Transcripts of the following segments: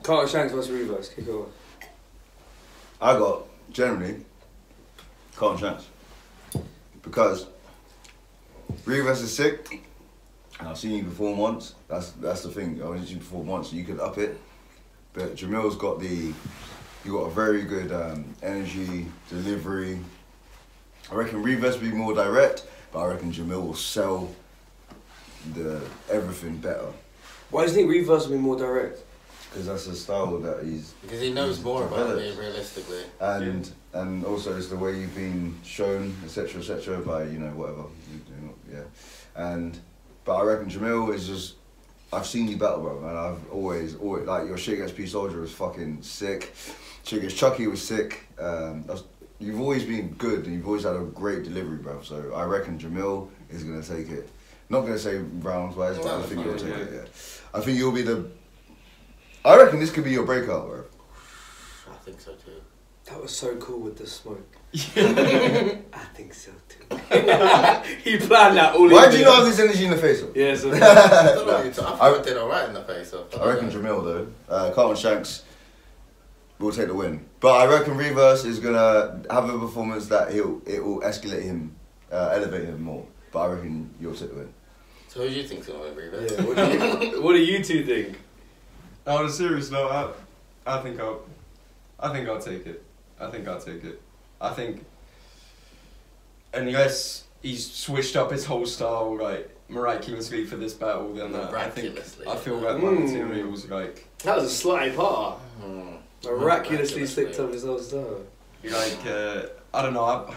Carter Shanks versus Reverse. Kick over. I got generally Carlton Shanks because Reverse is sick, and I've seen you perform once. That's the thing. I wanted you to perform once, so you could up it. But Jamil's got you got a very good energy delivery. I reckon Reverse will be more direct, but I reckon Jamil will sell everything better. Why do you think Reverse will be more direct? Because that's the style that Because he knows more about me, realistically. And also it's the way you've been shown, etc., by, you know, whatever. But I reckon Jamil is just, I've seen you battle, bro, and I've always, like, your shit against P Soldier was fucking sick. Shit against Chucky was sick. You've always been good, and you've always had a great delivery, bro. So I reckon Jamil is going to take it. Not going to say rounds-wise, but I think you'll take it, yeah. I think you'll be I reckon this could be your breakout, bro. I think so too. That was so cool with the smoke. I think so too. He planned that all. Why do you not have this energy in the face-off? Yeah, so I don't know. I thought I did alright in the face-off. I reckon Jamil though. Carlton Shanks will take the win, but I reckon Reverse is gonna have a performance that it will escalate him, elevate him more. But I reckon you'll take the win. So who do you think's gonna win, Reverse? Yeah, what do you two think? On a serious note, I think I'll take it. I think unless he's switched up his whole style like miraculously for this battle, then I feel like my material's like. That was a slutty part. Miraculously slipped up his whole style. Like I don't know.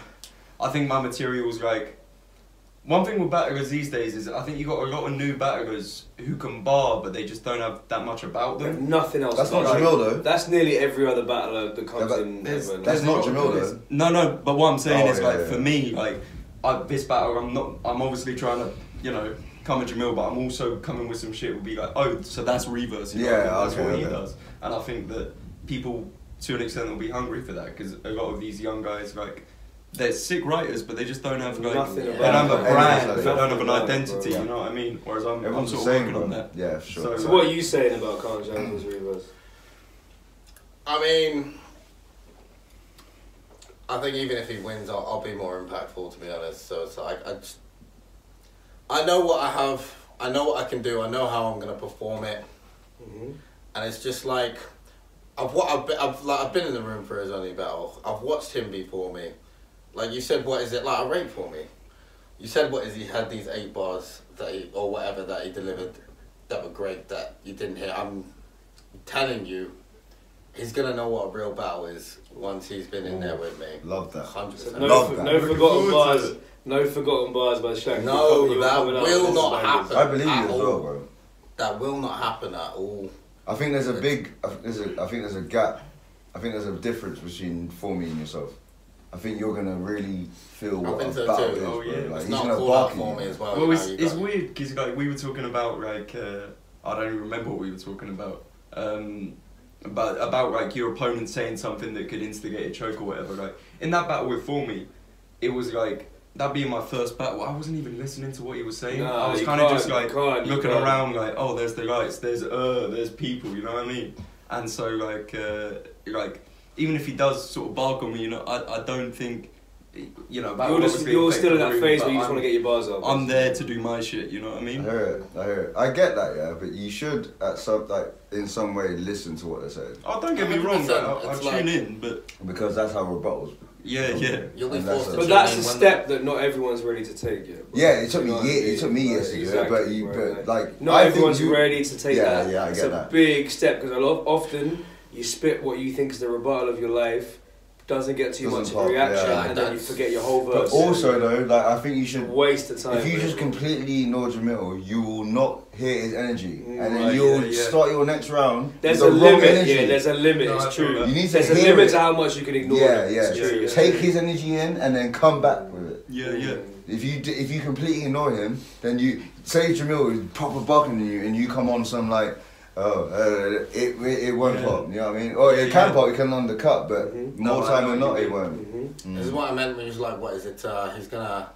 I think my material's like. One thing with battlers these days is I think you got a lot of new battlers who can bar, but they just don't have that much about them. Nothing else. That's not Jamil though. That's nearly every other battler that comes in. That's not Jamil though. No. But what I'm saying is for me, like this battle, I'm obviously trying to, you know, come at Jamil, but I'm also coming with some shit. Will be like, oh, so that's Reverse. You know, that's what he does, and I think that people to an extent will be hungry for that because a lot of these young guys like. They're sick writers, but they just don't have like they don't have a brand, they don't have an identity. You know what I mean? Whereas I'm sort of working on that. Yeah, for sure. So what are you saying about Carlton Shanks versus Reverse? I mean, I think even if he wins, I'll be more impactful. To be honest, so it's like I know what I have, I know what I can do, I know how I'm gonna perform it, and it's just like I've been in the room for his only battle. I've watched him before me. Like you said, what is it like a rape for me? You said what is he had these 8 bars that or whatever that he delivered that were great that you didn't hear. I'm telling you, he's gonna know what a real battle is once he's been in there with me. Love that. 100%. No forgotten bars. No forgotten bars by Shanks. No, that will not happen. I believe you as well, bro. That will not happen at all. I think there's a big. I think there's a gap. I think there's a difference between Formie and yourself. I think you're gonna really feel what a battle is, Oh, bro. yeah. Like, It's he's not gonna cool out bark for at me you. as well. Well, it's weird because like we were talking about like I don't even remember what we were talking about. About like your opponent saying something that could instigate a choke or whatever. Like in that battle with Formie, it was like that being my first battle. I wasn't even listening to what he was saying. I was kind of just like looking around, like, oh, there's the lights, there's people. You know what I mean? And so like even if he does sort of bark on me, you know, I don't think. You know, you're still in that phase where you just want to get your bars up. I'm there to do my shit. You know what I mean? I hear it. I get that, yeah, but you should in some way listen to what they're saying. Oh, don't get me wrong, I tune in, but because that's how rebuttals. Yeah. You'll be forced to but that's a step that not everyone's ready to take yet. Yeah, it took me years. It took me years to do it, but not everyone's ready to take that. Yeah, I get that. It's a big step because often you spit what you think is the rebuttal of your life. Doesn't get too much reaction, and then you forget your whole verse. But also though, like I think you should waste the time. If you just completely ignore Jamil, you will not hear his energy, and then you'll start your next round. There's a limit. Yeah, there's a limit. It's true. You need to there's a limit to how much you can ignore. Yeah. Take his energy in, and then come back with it. Yeah. If you completely ignore him, then you say Jamil is proper bucking you, and you come on some like. It won't pop, you know what I mean? Or it can pop, it can undercut, but more time than not, it won't. This is what I meant when he was like, what is it, he's gonna...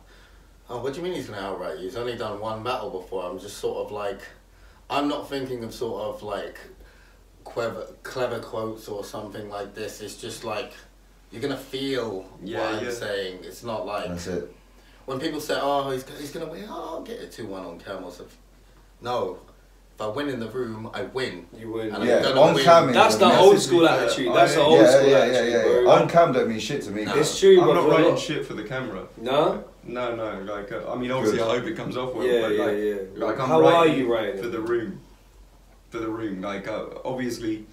Oh, what do you mean he's gonna outright you? He's only done one battle before. I'm just sort of like... I'm not thinking of sort of like clever quotes or something like this. It's just like you're gonna feel what I'm saying. It's not like that's it. When people say, "Oh, he's gonna win," I'll get it 2-1 on camera. So, no. If I win in the room, I win. You win. And yeah, on cam. That's the old school attitude. That's the old school attitude, bro. On cam don't mean shit to me. No. It's true, I'm but not writing shit for the camera. No? No. Like, I mean, obviously, I hope it comes off well. Yeah, but like, yeah. Like, I'm How are you writing for the room? For the room, like, obviously.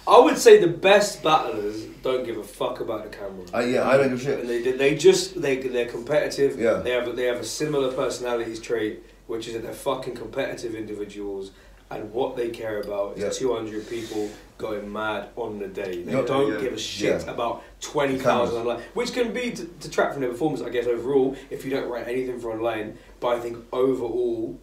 I would say the best battlers don't give a fuck about the camera. I don't give a shit. And they're competitive. Yeah. They have a similar personalities trait, which is that they're fucking competitive individuals, and what they care about is 200 people going mad on the day. They don't give a shit about 20,000 online, which can be to detract from their performance, I guess, overall, if you don't write anything for online. But I think overall,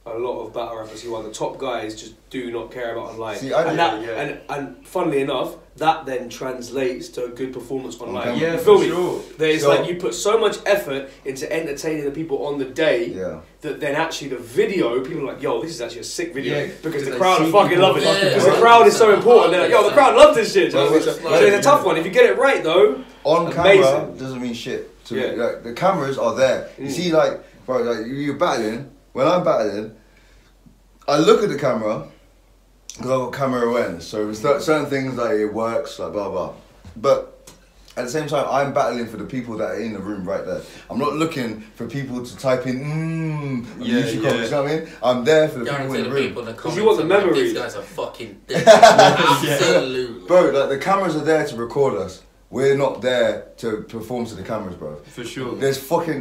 a lot of battle rappers who are the top guys just do not care about online. See, and funnily enough, that then translates to a good performance online. Yeah, you feel me? Sure. It's like you put so much effort into entertaining the people on the day that then actually the video, people are like, yo, this is actually a sick video because the crowd are fucking loving it. Because the crowd is so important. They're like, yo, the crowd loves this shit. So it's a tough one. If you get it right though, on camera doesn't mean shit to me. Like, the cameras are there. You see, like, bro, like you're battling. When I'm battling, I look at the camera because I've got camera awareness. So certain things like it works, like blah blah. But at the same time, I'm battling for the people that are in the room right there. I'm not looking for people to type in YouTube comments. You know what I mean? I'm there for the people in the room. Because you want the memory. These guys are fucking dead. Absolutely. Bro, like the cameras are there to record us. We're not there to perform to the cameras, bro. For sure. There's there's like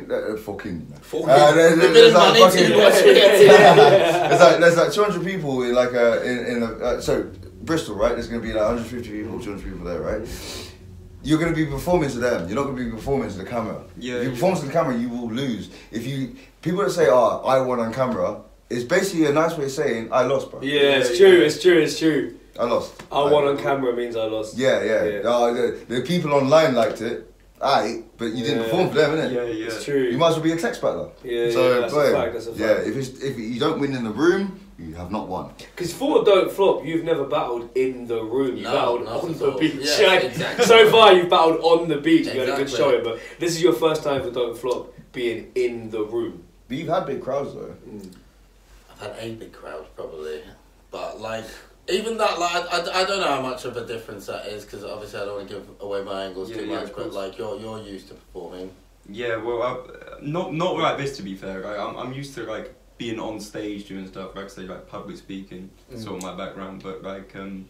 there's like 200 people in like so Bristol, right? There's gonna be like 150 people, 200 people there, right? You're gonna be performing to them. You're not gonna be performing to the camera. Yeah. If you perform to the camera, you will lose. People that say, "Oh, I won on camera," it's basically a nice way of saying I lost, bro. Yeah, it's true. It's true. I lost. I won on camera means I lost. Yeah. The people online liked it, but you didn't perform for them, innit? Yeah. It's true. You might as well be a text battler. Yeah, so, that's a fact. That's a fact. Yeah, if you don't win in the room, you have not won. Because for Don't Flop, you've never battled in the room. You battled on the beach. Yeah, exactly. So far, you've battled on the beach. You had a good showing, but this is your first time for Don't Flop being in the room. But you've had big crowds though. I've had a big crowd probably, but like. Even that, like, I don't know how much of a difference that is because obviously I don't want to give away my angles too much. But like, you're used to performing. Yeah, well, not like this to be fair. Like, I'm used to like being on stage doing stuff. Like say like public speaking, sort of my background. But like, it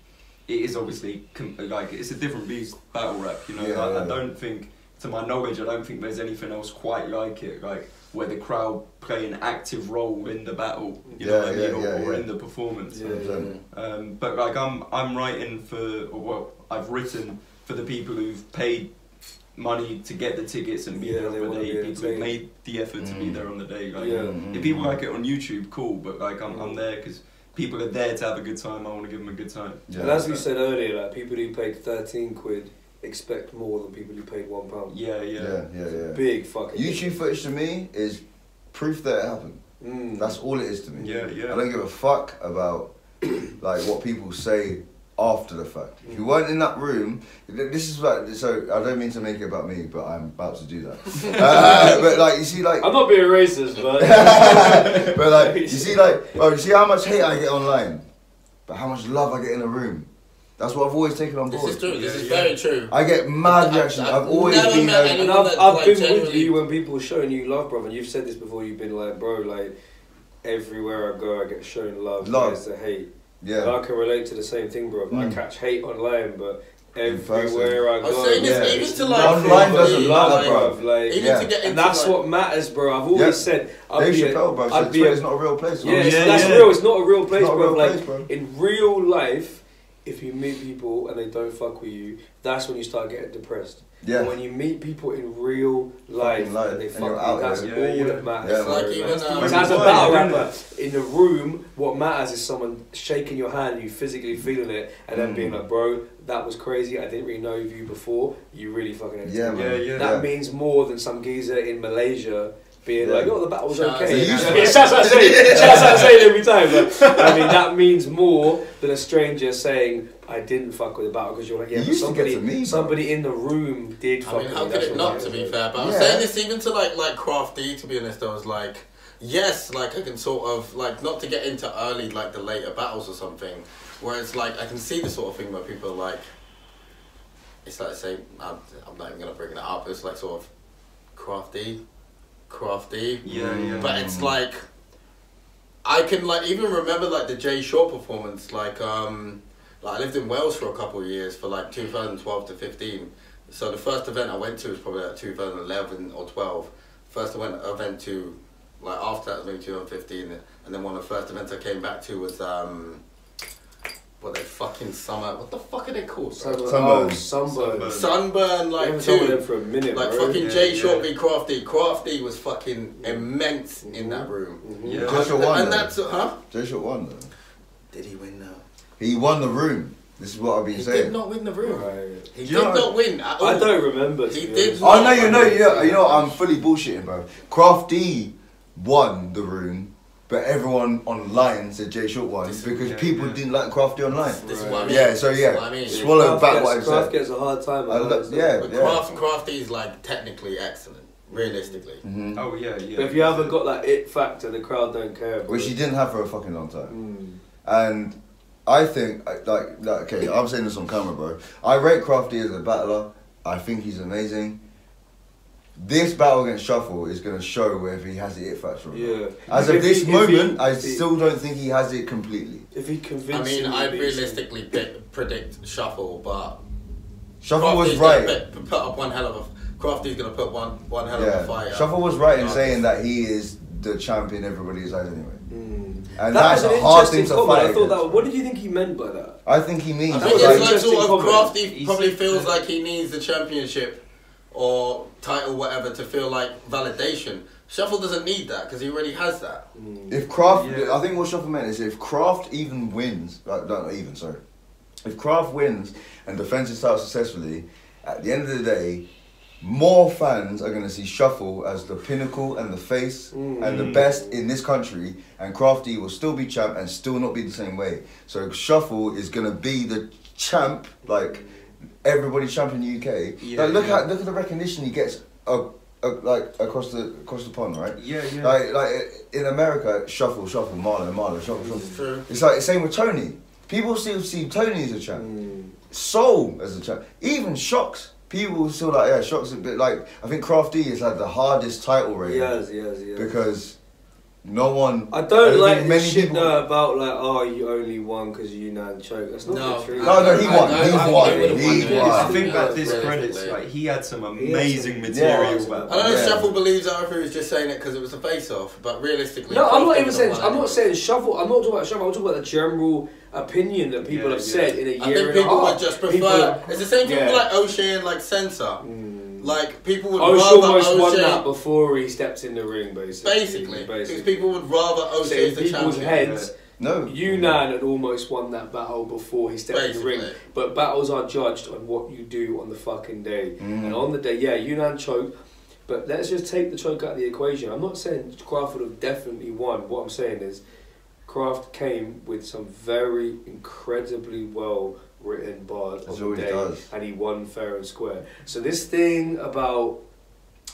is obviously like it's a different beast, battle rap. You know, I don't think, to my knowledge, I don't think there's anything else quite like it. Like. Where the crowd play an active role in the battle, you know what I mean, or in the performance. But like I'm writing I've written for the people who've paid money to get the tickets and be there on the day. People who've made the effort to be there on the day. Like, if people like it on YouTube, cool. But like I'm there because people are there to have a good time. I want to give them a good time. Yeah. And as we said earlier, like people who paid 13 quid. Expect more than people who paid £1. Yeah. Big fucking YouTube footage to me is proof that it happened. That's all it is to me. Yeah. I don't give a fuck about like what people say after the fact. If you weren't in that room, this is like, so I don't mean to make it about me, but I'm about to do that. But like you see, like I'm not being racist, but but like you see, like you see how much hate I get online, but how much love I get in a room. That's what I've always taken on board. This is true. This is very true. I get mad reactions. I've always been. And I've been with you when people are showing you love, brother. And you've said this before. You've been like, bro, like everywhere I go, I get shown love. There's the hate. Yeah. And I can relate to the same thing, bro. I catch hate online, but everywhere I go, even to like online doesn't matter, bro. Like, even to get into, and that's what matters, bro. I've always said, Dave Chappelle, bro. It's not a real place. Yeah, that's real. It's not a real place, bro. Like in real life. If you meet people and they don't fuck with you, that's when you start getting depressed. Yeah. And when you meet people in real life and they fuck with you, that's all that matters. Yeah, like even as a battle rapper, in the room, what matters is someone shaking your hand, you physically feeling it, and then being like, bro, that was crazy, I didn't really know you before, you really fucking entertained me. That means more than some geezer in Malaysia being like, "Oh, the battle was okay." Shouts out Zayn every time. But, I mean, that means more than a stranger saying, "I didn't fuck with the battle," because you're like, "Yeah, but somebody in the room did." I mean, how could it not? To be fair, but I'm saying this even to like Craft D. To be honest, I was like, yes, like I can sort of like not to get into early like the later battles or something, where it's like I can see the sort of thing where people are like, it's like say I'm not even gonna bring it up. It's like sort of crafty. Yeah. But it's like I can like even remember like the Jay Short performance. Like I lived in Wales for a couple of years for like 2012 to 15. So the first event I went to was probably like 2011 or 12. First event to like after that was maybe 2015, and then one of the first events I came back to was what the fuck are they called? Sunburn like two for a minute, like bro. fucking Jay Short v Crafty. Crafty was fucking immense in that room. Yeah. Jay Short won. And that's Jay Short won though. Did he win though? He won the room. This is what I've been saying. He did not win the room. Right. He did not win at all. I don't remember. He did. Oh no, you know, I'm fully bullshitting, bro. Crafty won the room, but everyone online said Jay Short won because people didn't like Crafty online. This is what I mean. Yeah, so yeah, I mean. Swallow back what I said. Craft gets a hard time. But Crafty is like technically excellent, realistically. Mm-hmm. Oh yeah. But if you haven't got that it factor, the crowd don't care. Which he didn't have for a fucking long time. And I think, like, okay, I'm saying this on camera, bro. I rate Crafty as a battler. I think he's amazing. This battle against Shuffle is going to show whether he has the it factor or not. Yeah. As of this moment, I still don't think he has it completely. If he convinces I realistically predict Shuffle, but Shuffle was right. Put up one hell of a. Crafty's going to put one hell of a fight. Shuffle was right in saying that he is the champion everybody is anyway. And that's a hard thing to fight. I thought that. What did you think he meant by that? I think he means. I think it's like sort of Crafty probably feels like he needs the championship or title, whatever, to feel like validation. Shuffle doesn't need that because he already has that. If Craft, I think what Shuffle meant is if Craft even wins, if Craft wins and defends his title successfully, at the end of the day, more fans are going to see Shuffle as the pinnacle and the face and the best in this country, and Crafty will still be champ and still not be the same way. So Shuffle is going to be the champ, like everybody champ in the UK. Look at the recognition he gets like across the pond, right? Like in America, Shuffle, Marlon, Shuffle. True. It's like the same with Tony. People still see Tony as a champ, Soul as a champ, even Shocks. People still like, Shocks a bit like, I think Crafty has had the hardest title reign. Yes. Because no one... I don't like this shit though about like, oh, you only won because Yunnan choked. That's not the truth. No, he won. He won. I think that discredits, like, he had some amazing material. I don't know if Shuffle believes that, or he was just saying it because it was a face-off, but realistically... No, I'm not saying Shuffle, I'm not talking about Shuffle, I'm talking about the general opinion that people have said in a year and a half. I think people would just prefer... It's the same thing with like O'Shea and like Sensor. Like, people would rather almost won that before he stepped in the ring, basically. Because people would rather O'Shea as the champion. People's heads, no. Yunnan had almost won that battle before he stepped in the ring. But battles are judged on what you do on the fucking day. And on the day, Yunnan choked. But let's just take the choke out of the equation. I'm not saying Craft would have definitely won. What I'm saying is Craft came with some very incredibly well written bars on the day, and he won fair and square. So this thing about,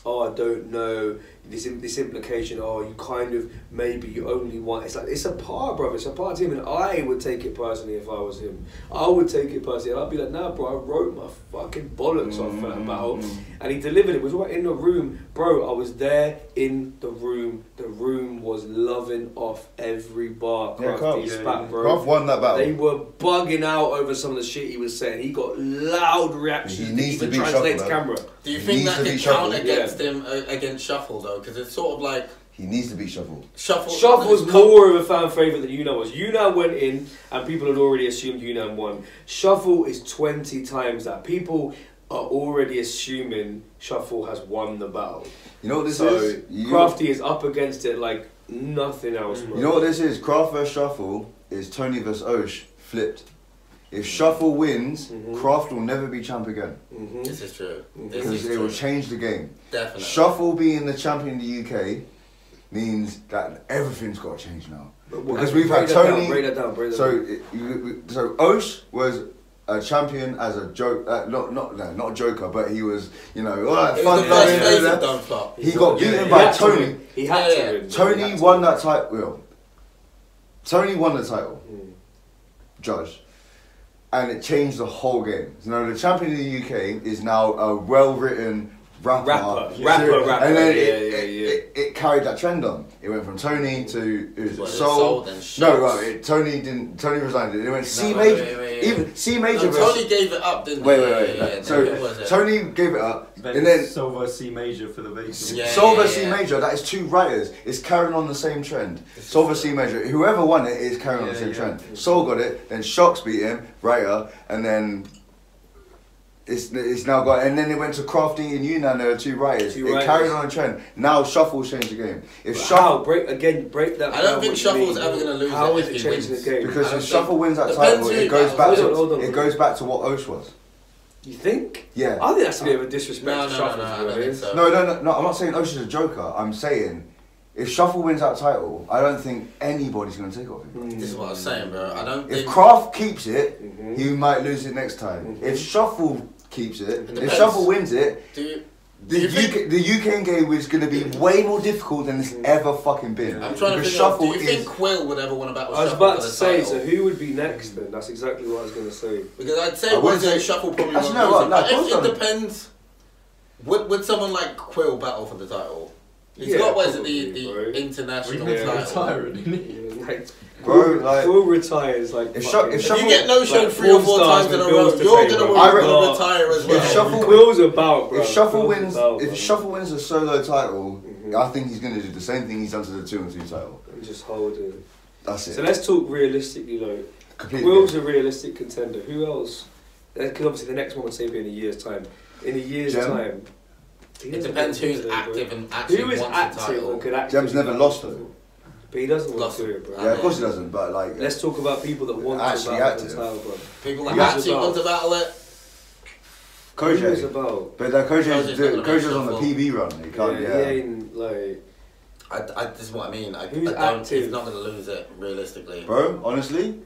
I don't know, this implication, you kind of, maybe you only want, it's like, it's a par, brother, it's a par team, and I would take it personally if I was him. I would take it personally, and I'd be like, nah, bro, I wrote my fucking bollocks off for that battle, and he delivered it. It was right in the room, bro, I was there in the room was loving off every bar Craft spat, bro. Craft won that battle. They were bugging out over some of the shit he was saying. He got loud reactions. He needs to be translate to camera. Do you think that can count against him, against Shuffle though? Because it's sort of like... He needs to beat Shuffle. Shuffle was more of a fan favourite than Yunnan was. Yunnan went in and people had already assumed Yunnan won. Shuffle is 20 times that. People are already assuming Shuffle has won the battle. You know what this is? Crafty is up against it like nothing else. You know what this is? Craft vs Shuffle is Tony vs Osh flipped. If Shuffle wins, Craft will never be champ again. This is true. Because it will change the game. Definitely. Shuffle being the champion in the UK means that everything's got to change now. Because we've had Tony. Break that down. So Osh was a champion as a joke, not a joker, but he was, you know, he got beaten by Tony. He had to win. Tony won that title. Tony won the title, judge, and it changed the whole game. So now the champion of the UK is now a well-written rapper. And then it carried that trend on. It went from Tony to Soul. Tony resigned. It went C Major. Even C Major. Tony gave it up, didn't he? Wait. So Tony gave it up, and then Soul vs C Major for the vacancy. Soul vs C Major. That is two writers. It's carrying on the same trend. Soul vs C Major. Whoever won it is carrying on the same trend. Soul got it. Then Shocks beat him, writer, and then. It's now got, and then it went to Crafty and you now. There are two writers. Carried on a trend. Now Shuffle's changed the game. If Shuffle break that. I don't think Shuffle's ever going to lose. How is it changing the game? Because if Shuffle wins that title, it goes back to what Osh was. You think? Yeah. I think that's a bit of a disrespect to Shuffle. No. I'm not saying Osh is a joker. I'm saying. If Shuffle wins that title, I don't think anybody's going to take it off him. This is what I was saying, bro. I don't think... If Craft keeps it, he might lose it next time. If Shuffle keeps it, if Shuffle wins it, the UK game is going to be way more difficult than it's ever fucking been. I'm trying to figure out, do you think Quill would ever want to battle Shuffle? I was about to say, so who would be next then? That's exactly what I was going to say. Because I'd say Wednesday Shuffle probably won't lose it. It depends. Would someone like Quill battle for the title? He's got the international title. Bro, Quill retires like. If you get no show 3 or 4 times in a row, you're gonna retire as well. Quill's about, bro. If Shuffle wins a solo title, I think he's gonna do the same thing he's done to the 2-on-2 title. And just hold it. That's it. So let's talk realistically, Quill's a realistic contender. Who else? Because obviously the next one would say be in a year's time. In a year's time. It depends who's active and actually wants the title. Jem's never lost though. But he doesn't want to do it, bro. Yeah, of course he doesn't, but like... Let's talk about people that want to battle the title, bro. People that actually want to battle it. Kojey. But Kojey's on the PB run. He can't, he ain't, like... This is what I mean. Who's active? He's not going to lose it, realistically. Bro, honestly,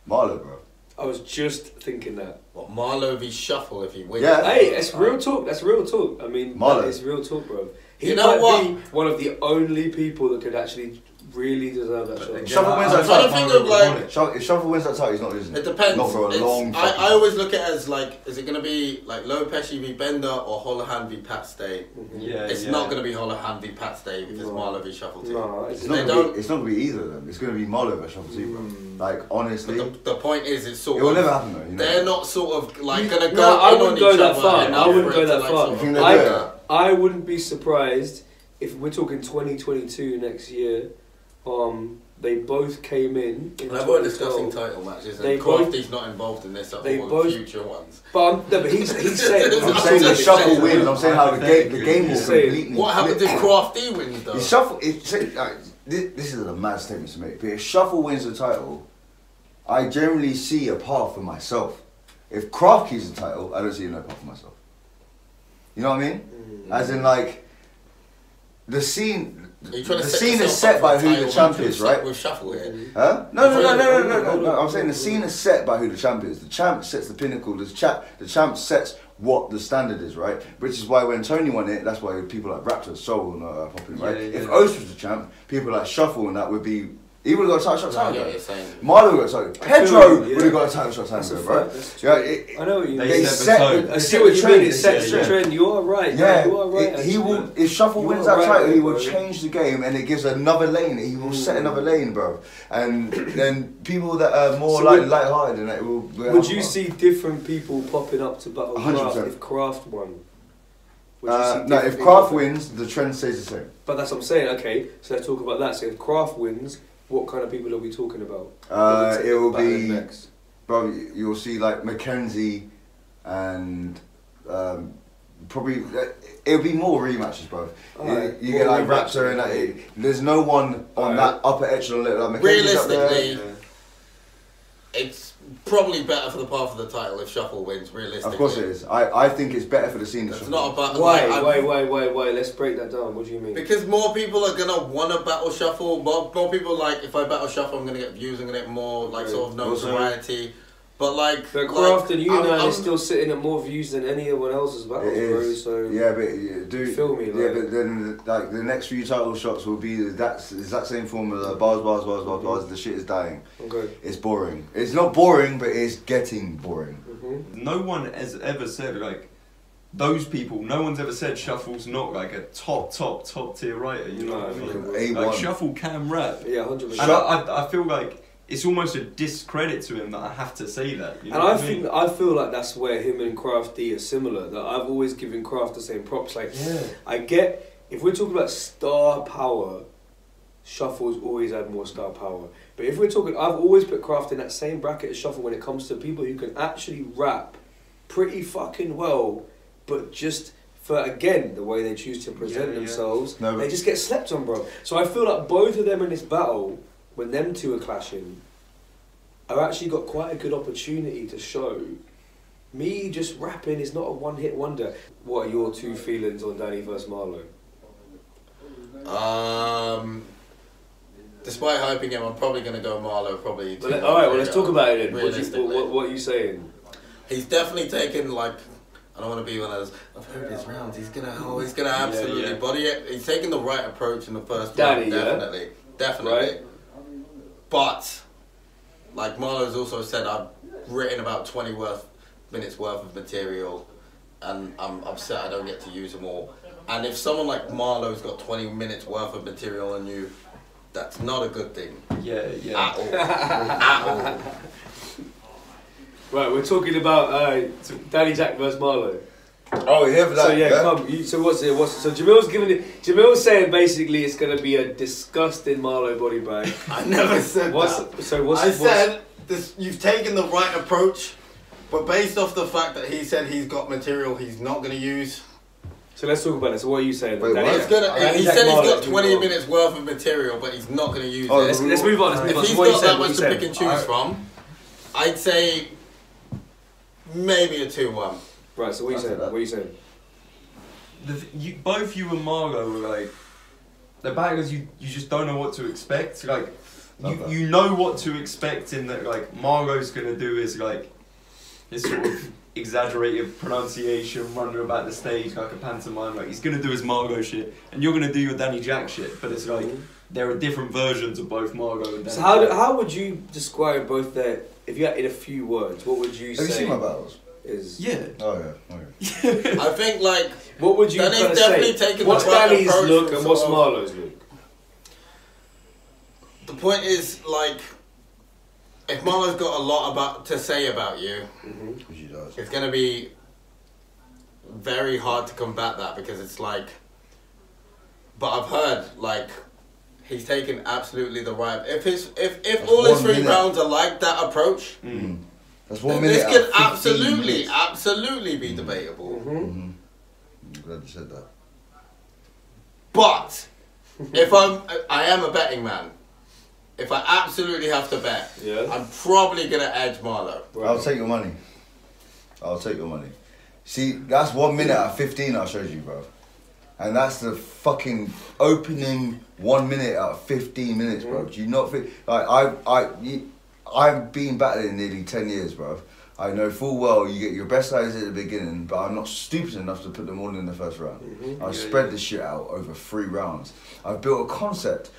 Marlo, bro. I was just thinking that. What, Marlo v Shuffle if he wins? Yeah. Hey, it's real talk. That's real talk. I mean, it's real talk, bro. He might be one of the only people that could actually really deserve that shot. Shuffle wins that title. If Shuffle wins that title, he's not losing. It depends. Not for a long time. I always look at it as like, is it going to be like Lopeshi v Bender or Holohan v Pat Stay? It's not going to be Holohan v Pat Stay if it's Marlo v Shuffle too. No, it's not going to be either of them. It's going to be Marlo v Shuffle too, bro. Like, honestly. The point is, it's sort of... It will never happen though. You know? They're not sort of like going to go I wouldn't go that far. I wouldn't be surprised if we're talking 2022 next year. They both came in. They're both discussing title matches, and Crafty's not involved in this. They both future ones. But he's saying. I'm saying the Shuffle wins. I'm saying how the game will completely. What happens if Crafty wins though? The Shuffle. This is a mad statement to make. But if Shuffle wins the title, I generally see a path for myself. If Craft keeps the title, I don't see no path for myself. You know what I mean? As in like the scene. The scene is set by who the champ is, right? With Shuffle here. Huh? No. I'm saying the scene is set by who the champ is. The champ sets the pinnacle. The champ sets what the standard is, right? Which is why when Tony won it, that's why people like Raptor, Soul, and popping, right? If Osh was the champ, people like Shuffle and that would be. He would have got a title shot time ago. Marlo would have got a title. Pedro would have got a title shot time ago, bro. I know what you mean. They set I see what you mean. It sets the trend. You are right. Yeah, you are right. He will. If Shuffle wins that title, he will change the game, and it gives another lane. He will set another lane, bro. And then people that are more light-hearted, and it will. Would you see different people popping up to battle Craft if Craft won? No, if Craft wins, the trend stays the same. But that's what I'm saying. Okay, so let's talk about that. So if Craft wins. What kind of people are we talking about? It will be, next? Bro, you'll see like Mackenzie and probably, it'll be more rematches, bro. You get like Raptor and there's no one on that upper echelon level. Like realistically, it's probably better for the path of the title if Shuffle wins, realistically. Of course it is. I think it's better for the scene. It's not about... Wait. Let's break that down. What do you mean? Because more people are going to want to battle Shuffle. More people like, if I battle Shuffle, I'm going to get views and get more, like, sort of notoriety. But like... But Craft and Unite is still sitting at more views than anyone else's battles, bro. So yeah, but do feel me, yeah, but then like the next few title shots will be that same formula. Bars. The shit is dying. Okay. It's boring. It's not boring, but it's getting boring. Mm-hmm. No one has ever said like those people. No one's ever said Shuffle's not like a top tier writer. You know what I mean? A1. Like Shuffle can rap. Yeah, 100%. And I feel like it's almost a discredit to him that I have to say that. You know and I feel like that's where him and Craft D are similar. That I've always given Craft the same props. Like, I get, if we're talking about star power, Shuffle's always had more star power. But if we're talking, I've always put Craft in that same bracket as Shuffle when it comes to people who can actually rap pretty fucking well, but just for, again, the way they choose to present themselves, they just get slept on, bro. So I feel like both of them in this battle, when them two are clashing, I've actually got quite a good opportunity to show me just rapping is not a one-hit wonder. What are your two feelings on Danny versus Marlo? Despite hyping him, I'm probably going to go Marlo, probably. Alright, well, let's talk about it then. What are you saying? He's definitely taken, like, I don't want to be one of those, I've heard his rounds, he's gonna absolutely body it. He's taken the right approach in the first round, definitely. Right? But, like Marlo's also said, I've written about 20 minutes worth of material, and I'm upset I don't get to use them all. And if someone like Marlo's got 20 minutes worth of material on you, that's not a good thing. Yeah. At all. Right, we're talking about Danny Jack versus Marlo. Oh yeah, for that. So come. So what's it? So Jamil's saying basically it's gonna be a disgusting Marlo body bag. I never said that. I said this. You've taken the right approach, but based off the fact that he said he's got material he's not gonna use. So let's talk about it. So what are you saying? Wait, he said he's got 20 minutes worth of material, but he's not gonna use it. Let's move on. If he's got that much to pick and choose from, I'd say maybe a 2-1. Right, so what are you saying? Both you and Marlo were like, the battles you just don't know what to expect. Like, you know what to expect in that, like, Marlo's gonna do is like this sort of exaggerated pronunciation, running about the stage like a pantomime. Like, he's gonna do his Marlo shit, and you're gonna do your Danny Jack shit. But it's like there are different versions of both Marlo and Danny. So how would you describe both their? If you had in a few words, what would you say? Have you seen my battles? Oh yeah. I think like what would you Danny's definitely taken what's the right Danny's approach look and what's Marlo's look? The point is, like, if Marlo's got a lot to say about you, it's gonna be very hard to combat that, because it's like. But I've heard like he's taken absolutely the right. If all his 3 rounds are like that approach. That's 1 minute. This could absolutely be debatable. I'm glad you said that. But if I am a betting man. If I absolutely have to bet, I'm probably gonna edge Marlo. Right. I'll take your money. See, that's 1 minute out of 15 I showed you, bro. And that's the fucking opening 1 minute out of 15 minutes, bro. Do you not feel like I've been battling nearly 10 years, bro. I know full well you get your best ideas at the beginning, but I'm not stupid enough to put them all in the first round. I spread this shit out over 3 rounds. I've built a concept.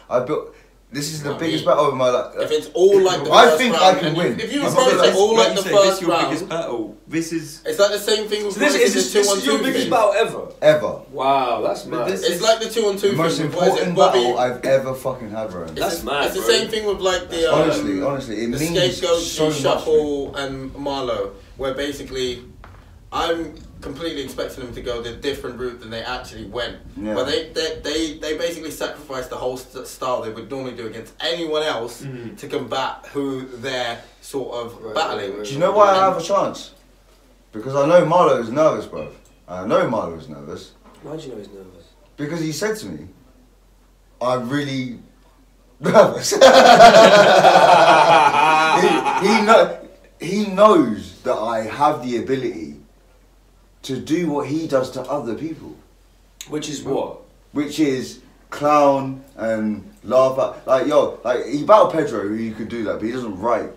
This is the biggest battle of my life. If it's all like the first I think round, I can win. If you approach it all like the first round, biggest battle. This is. It's like the same thing with this is your biggest battle ever. Wow, that's mad. It's like the 2-on-2 thing. The most important battle I've ever fucking had, bro. That's mad. It's the same thing with like the honestly, it the means Scapegoat, so much. Shuffle and Marlo, where basically I'm completely expecting them to go the different route than they actually went. Yeah. But they basically sacrificed the whole style they would normally do against anyone else to combat who they're sort of battling. Do you know why I have a chance? Because I know Marlo is nervous, bro. I know Marlo is nervous. Why do you know he's nervous? Because he said to me, I'm really nervous. knows that I have the ability to do what he does to other people. Which is what? Which is clown and laugh at, like, yo, like, he battled Pedro, who could do that, but he doesn't write.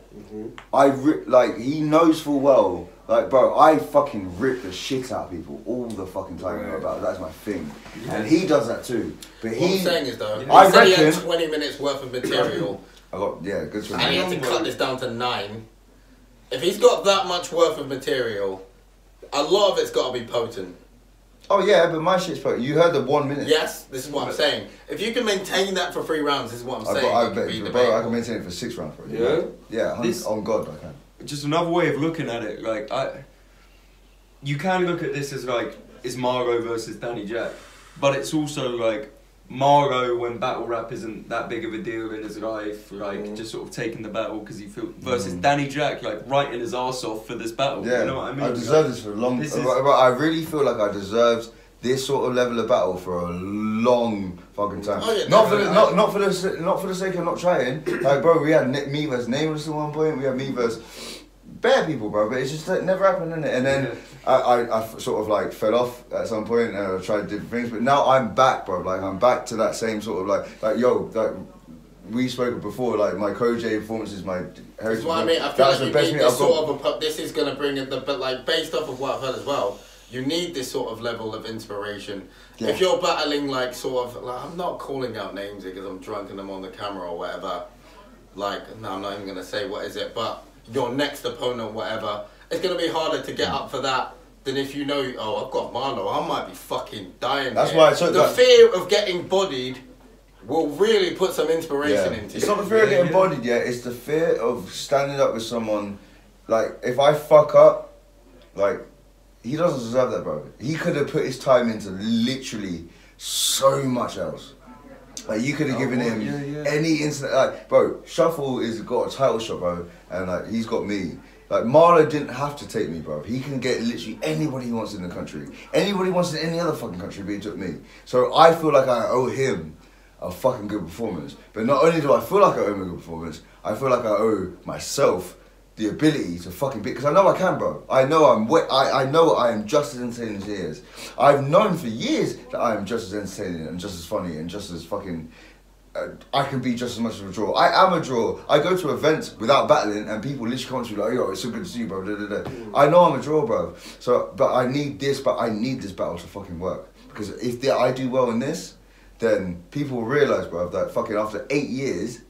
Like, he knows full well, like, bro, I fucking rip the shit out of people all the fucking time. That's my thing. And he does that too. But what I'm saying is, though, I said reckon, he had 20 minutes worth of material. I got, yeah, good to and he had to cut this down to 9. If he's got that much worth of material, a lot of it's got to be potent. Oh yeah, but my shit's potent. You heard the 1 minute. Yes, this is what I'm saying. If you can maintain that for 3 rounds, this is what I'm saying. I can maintain it for 6 rounds, bro. Yeah? Yeah, on God, I can. Just another way of looking at it, like, you can look at this as like, it's Marlo versus Danny Jack, but it's also like, Marlo, when battle rap isn't that big of a deal in his life, like, just sort of taking the battle because he feels, versus Danny Jack, like, writing his arse off for this battle. Yeah, you know what I mean? I deserve this for a long time. I really feel like I deserved this sort of level of battle for a long fucking time. Oh, yeah, not for the sake of not trying. Like, bro, we had me versus Nameless at one point. We had me versus bare people, bro. But it's just it never happened, innit? And then I sort of like fell off at some point and I tried different things. But now I'm back, bro. Like, I'm back to that same sort of like yo, like, we spoke before, like, my Kojay performances, my heritage. That's what I mean. I feel like you need this sort of this is gonna bring it. But like, based off of what I've heard as well, you need this sort of level of inspiration. Yeah. If you're battling, like, sort of, like, I'm not calling out names because I'm drunk and I'm on the camera or whatever. Like, no, I'm not even gonna say what is it, but your next opponent, whatever, it's gonna be harder to get up for that than if you know, oh, I've got Marlo, I might be fucking dying. That's why I took the fear of getting bodied will really put some inspiration into it's you. not the fear of getting bodied yet, it's the fear of standing up with someone. Like, if I fuck up, like, he doesn't deserve that, bro. He could have put his time into literally so much else. Like, you could have given him any instant. Like, bro, Shuffle is got a title shot, bro, and like, he's got me. Like, Marlo didn't have to take me, bro. He can get literally anybody he wants in the country. Anybody he wants in any other fucking country, but he took me. So I feel like I owe him a fucking good performance. But not only do I feel like I owe him a good performance, I feel like I owe myself the ability to fucking beat, because I know I can, bro. I know I know I am just as entertaining as he is. I've known for years that I am just as entertaining and just as funny and just as fucking. I can be just as much of a draw. I am a draw. I go to events without battling and people literally come to me like, yo, it's so good to see you, bro. I know I'm a draw, bro. So, but I need this battle to fucking work, because if I do well in this, then people will realise, bro, that fucking after 8 years.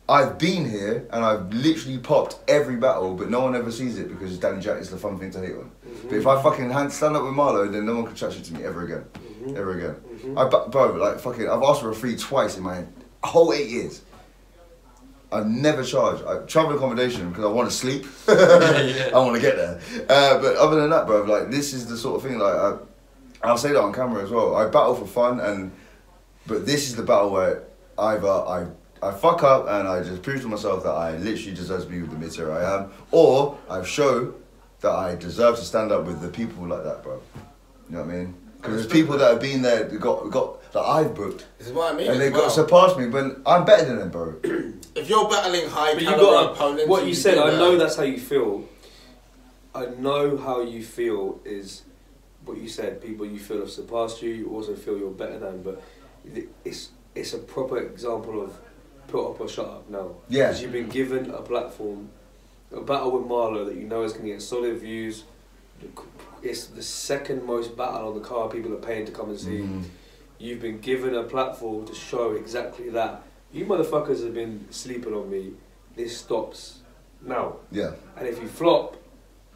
I've been here and I've literally popped every battle, but no one ever sees it because Danny Jack is the fun thing to hate on. But if I fucking stand up with Marlo, then no one can chat shit to me ever again. Ever again. Bro, like, fucking, I've asked for a fee twice in my whole 8 years. I've never charged. I travel accommodation because I want to sleep. I want to get there. But other than that, bro, like, this is the sort of thing, like, I'll say that on camera as well. I battle for fun, but this is the battle where either I fuck up and I just prove to myself that I literally deserve to be with the material I am, or I show that I deserve to stand up with the people like that, bro. You know what I mean? Because there's people that have been there, got that I've booked. This is what I mean. And they got surpassed me, but I'm better than them, bro. If you're battling high caliber opponents, what you said, I know that's how you feel. I know how you feel is what you said. People you feel have surpassed you. You also feel you're better than, but it's a proper example of put up or shut up now. Yeah. Because you've been given a platform, a battle with Marlo that you know is going to get solid views. It's the second most battle on the card people are paying to come and see. You've been given a platform to show exactly that. You motherfuckers have been sleeping on me. This stops now. Yeah. And if you flop,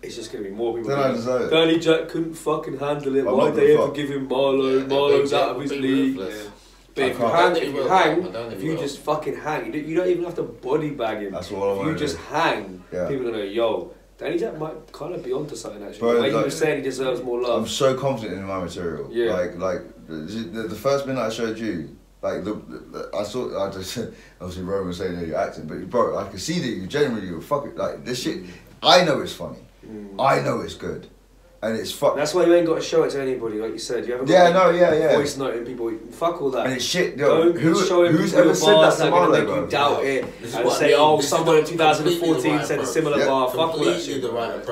it's just going to be more people. Then I deserve it. Danny Jack couldn't fucking handle it. Why'd they ever give him Marlo? Marlo's out of his league. But if you just fucking hang, you don't even have to body bag him. That's what I want. If you just hang, people are gonna go, yo, Danny Jack might kind of be onto something actually. Bro, like you were saying, he deserves more love. I'm so confident in my material. Yeah. Like the first minute I showed you, like I just obviously Roman was saying that you're acting, but bro, I could see that you genuinely were fucking like this shit. I know it's funny. I know it's good. and it's fuck. That's why you ain't got to show it to anybody, like you said. You haven't voice noting people. Fuck all that. And it's shit. Yo, who's ever said that to Marlo, Marlo, make you doubt it and say, someone in 2014 said a similar bar. Fuck all that shit.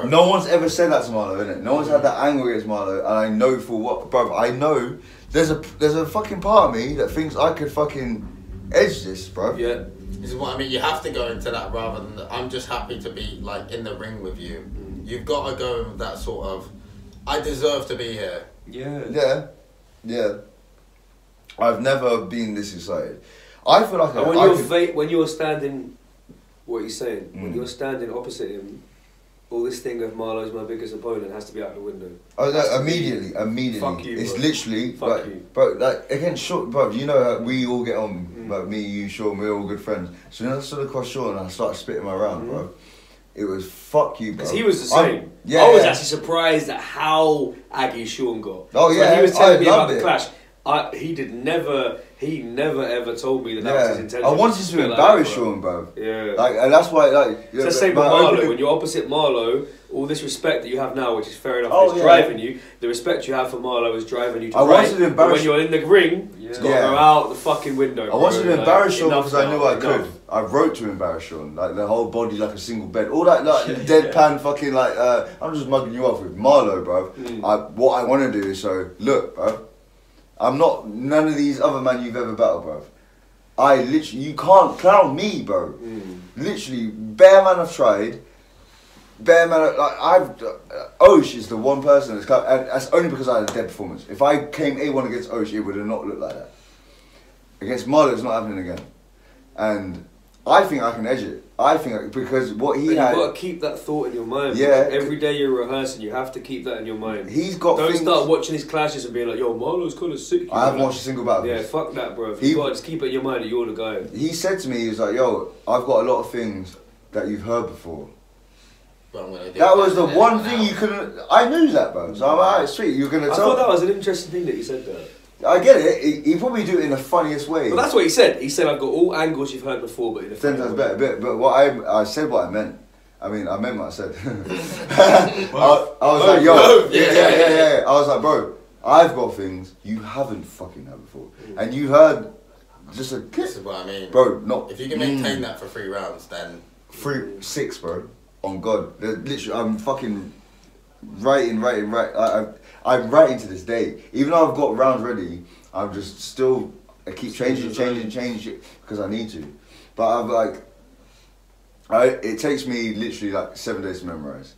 No one's ever said that to Marlo, innit? No one's had that anger against Marlo, and I know for what, bro. I know there's a fucking part of me that thinks I could fucking edge this, bro. Yeah. This is what I mean. You have to go into that rather than I'm just happy to be like in the ring with you. You've got to go with that sort of I deserve to be here. Yeah. I've never been this excited. I feel like when you're standing, what you're saying, when you're standing opposite him, all this thing of Marlo's my biggest opponent has to be out the window. Oh, no, immediately. Fuck you, it's bro. literally, fuck you. Bro, like, against Sean, bro, you know, we all get on, like me, you, Sean, we're all good friends. So when I stood across Sean and I started spitting my round, bro, it was fuck you, bro. Because he was the same. I was actually surprised at how aggy Sean got. Oh, yeah. When he was telling me about the clash, he never ever told me that was his intention. I wanted to embarrass Sean, bro. Yeah. Like, and that's why, like... It's the same with Marlo. When you're opposite Marlo, all this respect that you have now, which is fair enough, is driving you. The respect you have for Marlo is driving you to wanted to embarrass... But when you're in the ring, it's got to go out the fucking window, bro. I wanted to embarrass Sean because I knew I could. I wrote to embarrass Sean. Like, the whole body like a single bed. All that, like, deadpan fucking, like... I'm just mugging you off with Marlo, bro. What I want to do is look, bro. I'm not none of these other men you've ever battled, bro. You can't clown me, bro. Literally, bare man I've tried. Bare man, Osh is the one person that's come, and that's only because I had a dead performance. If I came A1 against Osh, it would have not looked like that. Against Marlo, it's not happening again. And I think I can edge it. I think because what he had... You've got to keep that thought in your mind. Yeah. Bro. Every day you're rehearsing, you have to keep that in your mind. He's got Don't start watching his clashes and being like, yo, Marlo's kind of sick. I haven't watched a single battle. Yeah, fuck that, bro. You've got to just keep it in your mind that you're the guy. He said to me, he was like, yo, I've got a lot of things that you've heard before. That was the one thing you couldn't... I knew that, bro. So I'm like, alright, sweet, you're going to tell me. I thought that was an interesting thing that you said there. I get it. He probably do it in the funniest way. But that's what he said. He said, I've got all angles you've heard before, but in a funny way. Better. But what I said what I meant. I mean, I meant what I said. I was like, yo. Yeah. I was like, bro, I've got things you haven't fucking heard before. And you heard just a... This is what I mean. Bro, not... If you can maintain that for 3 rounds, then... 6, bro. On God. Literally, I'm fucking writing. I'm writing to this day. Even though I've got rounds ready, I'm just still... I keep changing it because I need to. But I'm like... it takes me literally like 7 days to memorize.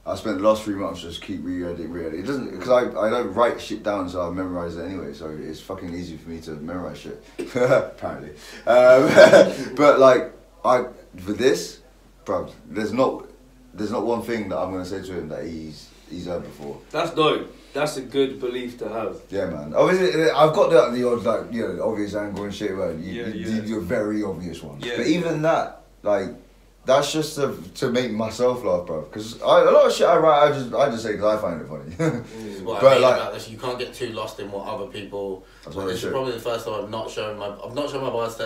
I spent the last 3 months just keep re-editing. It doesn't... Because I don't write shit down, so I memorize it anyway. So it's fucking easy for me to memorize shit. Apparently. But like, for this... Bro, there's not one thing that I'm gonna say to him that he's heard before. That's dope. That's a good belief to have. Yeah, man. Obviously, I've got the odd like obvious angle and shit. Where you're very obvious ones. Yeah, but even that, like, that's just to make myself laugh, bro. Because a lot of shit I write, I just say because I find it funny. What I mean about this, you can't get too lost in what other people. This is probably the first time I've not shown my bars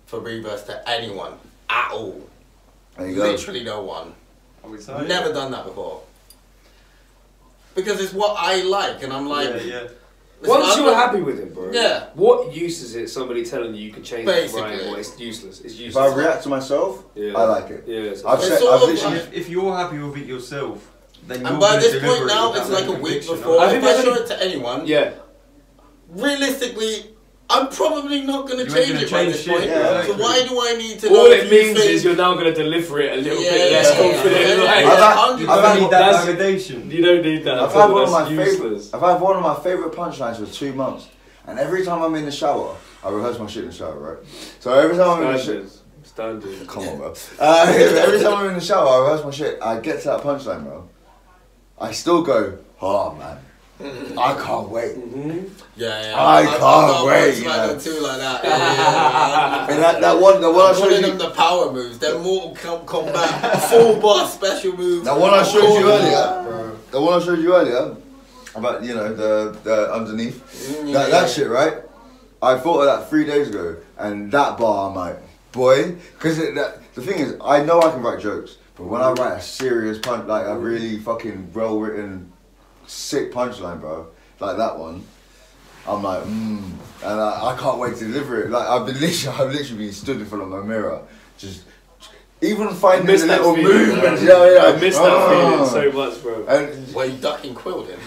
for reverse to anyone at all. Literally no one. Never done that before. Because it's what I like, and I'm like... Once you're happy with it, bro. Yeah. What use is it somebody telling you can change the brain? Well, it's useless. It's useless. If I react to myself, I like it. Yeah. If you're happy with it yourself, then and by this point now, it's like a week before. If I show it to anyone, realistically... I'm probably not going to change it by this point. Yeah, so why do I need to know? All it means is you're now going to deliver it a little bit less confident. I need that validation. You don't need that. I've had one of my favourite punchlines for 2 months. And every time I'm in the shower, I rehearse my shit in the shower, right? So every time I'm in the shower... Standard. Come on, bro. Every time I'm in the shower, I rehearse my shit. I get to that punchline, bro. I still go, oh, man. I can't wait. I can't wait. Too like that. And that one I showed you. Them the power moves, them Mortal Kombat full boss special moves. The one I showed you earlier. The one I showed you earlier about the underneath that shit, right? I thought of that 3 days ago, and that bar I'm like, boy, because the thing is, I know I can write jokes, but when I write a serious punch, like a really fucking well written sick punchline, bro. Like that one. I'm like, and I can't wait to deliver it. Like I've literally been stood in front of my mirror, just even finding the little movements. I miss that feeling so much, bro. Were you ducking quilting?